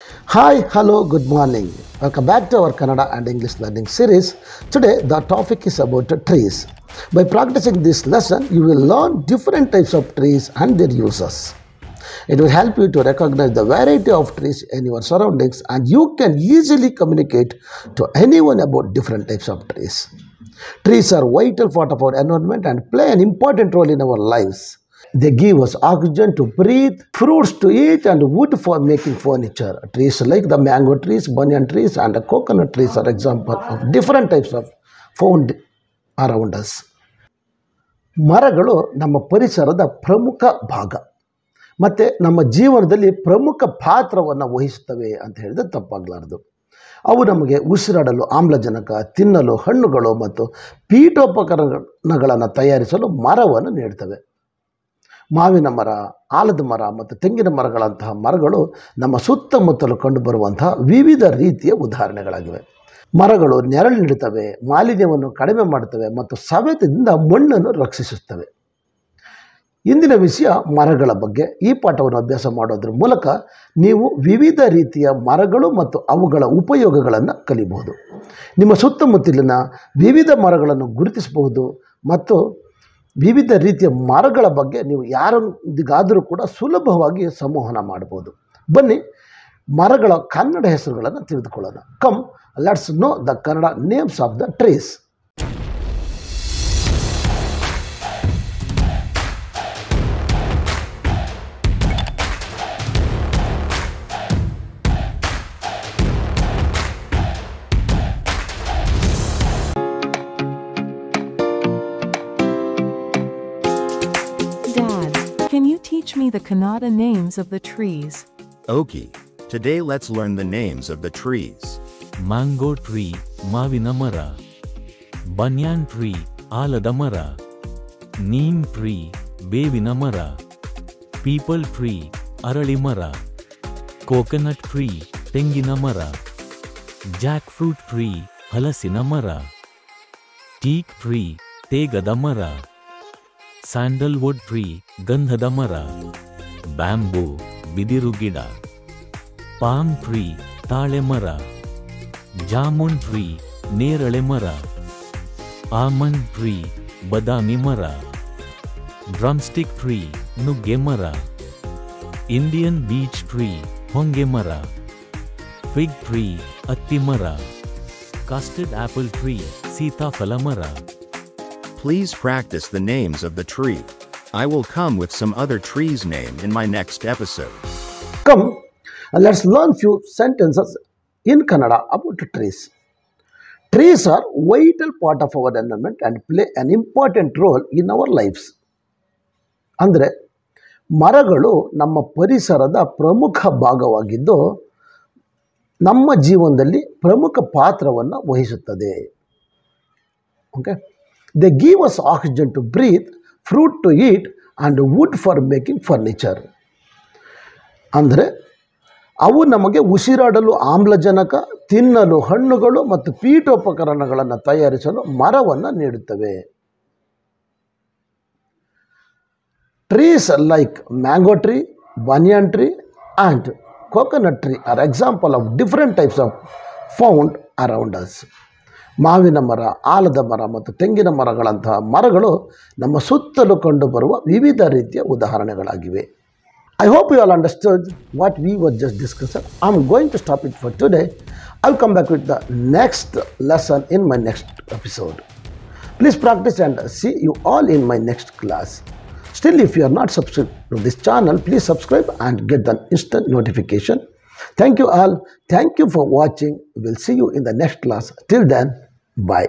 Hi, hello, good morning. Welcome back to our Kannada and English learning series. Today, the topic is about trees. By practicing this lesson, you will learn different types of trees and their uses. It will help you to recognize the variety of trees in your surroundings, and you can easily communicate to anyone about different types of trees. Trees are a vital part of our environment and play an important role in our lives. They give us oxygen to breathe, fruits to eat, and wood for making furniture. Trees like the mango trees, banyan trees, and the coconut trees are examples of different types of found around us. ಮರಗಳು ನಮ್ಮ ಪರಿಸರದ ಪ್ರಮುಖ ಭಾಗ ಮತ್ತು ನಮ್ಮ ಜೀವನದಲ್ಲಿ ಪ್ರಮುಖ ಪಾತ್ರವನ್ನು ವಹಿಸುತ್ತವೆ ಅಂತ ಹೇಳಿದ್ರೆ ತಪ್ಪಾಗಲಾರದು. ಅವು ನಮಗೆ ಉಸಿರಾಡಲು ಆಮ್ಲಜನಕ, ತಿನ್ನಲು ಹಣ್ಣುಗಳು ಮತ್ತು ಪೀಠೋಪಕರಣಗಳನ್ನು ತಯಾರಿಸಲು ಮರವನ್ನು ನೀಡುತ್ತವೆ. ಮಾವಿನ ಮರ, ಆಲದ ಮರ ಮತ್ತು ತೆಂಗಿನ ಮರಗಳಂತಹ ಮರಗಳು ನಮ್ಮ ಸುತ್ತಮುತ್ತಲು ಕಂಡುಬರುವಂತಹ ವಿವಿಧ ರೀತಿಯ ಉದಾಹರಣೆಗಳಾಗಿವೆ. ಮರಗಳು ನೆರಳು ನೀಡುತ್ತವೆ, ಮಾಲಿನ್ಯವನ್ನು ಕಡಿಮೆ ಮಾಡುತ್ತವೆ ಮತ್ತು ಸವೆತದಿಂದ ಮಣ್ಣನ್ನು ರಕ್ಷಿಸುತ್ತವೆ. ಇಂದಿನ ವಿಷಯ ಮರಗಳ ಬಗ್ಗೆ. ಈ ಪಾಠವನ್ನು ಅಭ್ಯಾಸ ಮಾಡೋದ್ರ ಮೂಲಕ ನೀವು ವಿವಿಧ ರೀತಿಯ ಮರಗಳು ಮತ್ತು ಅವುಗಳ ಉಪಯೋಗಗಳನ್ನು ಕಲಿಬಹುದು. ನಿಮ್ಮ ಸುತ್ತಮುತ್ತಲಿನ ವಿವಿಧ ಮರಗಳನ್ನು ಗುರುತಿಸಬಹುದು ಮತ್ತು ವಿವಿಧ ರೀತಿಯ ಮರಗಳ ಬಗ್ಗೆ ನೀವು ಯಾರೊಂದಿಗಾದರೂ ಕೂಡ ಸುಲಭವಾಗಿ ಸಂವಹನ ಮಾಡಬಹುದು. ಬನ್ನಿ ಮರಗಳ ಕನ್ನಡ ಹೆಸರುಗಳನ್ನು ತಿಳಿದುಕೊಳ್ಳೋಣ. Come let's know the Kannada names of the trees. Dad, can you teach me the Kannada names of the trees? Okay, today let's learn the names of the trees. Mango tree, ಮಾವಿನ ಮರ. Banyan tree, ಆಲದ ಮರ. Neem tree, ಬೇವಿನ ಮರ. Peepal tree, ಅರಳಿ ಮರ. Coconut tree, ತೆಂಗಿನ ಮರ. Jackfruit tree, ಹಲಸಿನ ಮರ. Teak tree, ತೇಗದ ಮರ. Sandalwood tree, ಗಂಧದ ಮರ. Bamboo, ಬಿದಿರು ಗಿಡ. Palm tree, ತಾಳೆ ಮರ. Jamun tree, ನೇರಳೆ ಮರ. Almond tree, ಬದಾಮಿ ಮರ. Drumstick tree, ನುಗ್ಗೆ ಮರ. Indian beech tree, ಹೊಂಗೆ ಮರ. Fig tree, ಅತ್ತಿ ಮರ. Custard apple tree, ಸೀತಾಫಲ ಮರ. Please practice the names of the tree. I will come with some other trees' name in my next episode. Come, let's learn few sentences in Kannada about trees. Trees are vital part of our environment and play an important role in our lives. ಅಂದರೆ ಮರಗಳು ನಮ್ಮ ಪರಿಸರದ ಪ್ರಮುಖ ಭಾಗವಾಗಿದ್ದು ನಮ್ಮ ಜೀವನದಲ್ಲಿ ಪ್ರಮುಖ ಪಾತ್ರವನ್ನು ವಹಿಸುತ್ತದೆ. Okay, they give us oxygen to breathe, fruit to eat and wood for making furniture. ಅಂದರೆ ಅವು ನಮಗೆ ಉಸಿರಾಡಲು ಆಮ್ಲಜನಕ, ತಿನ್ನಲು ಹಣ್ಣುಗಳು ಮತ್ತು ಪೀಠೋಪಕರಣಗಳನ್ನು ತಯಾರಿಸಲು ಮರವನ್ನು ನೀಡುತ್ತವೆ. Trees like mango tree, banian tree and coconut tree R example of different types of found around us. ಮಾವಿನ ಮರ, ಆಲದ ಮರ ಮತ್ತು ತೆಂಗಿನ ಮರಗಳಂತಹ ಮರಗಳು ನಮ್ಮ ಸುತ್ತಲೂ ಕಂಡುಬರುವ ವಿವಿಧ ರೀತಿಯ ಉದಾಹರಣೆಗಳಾಗಿವೆ. I hope you all understood what we were just discussing. I'm going to stop it for today. I'll come back with the next lesson in my next episode. Please practice and see you all in my next class. Still, if you are not subscribed to this channel, please subscribe and get the instant notification. Thank you all. Thank you for watching. We'll see you in the next class. Till then, bye.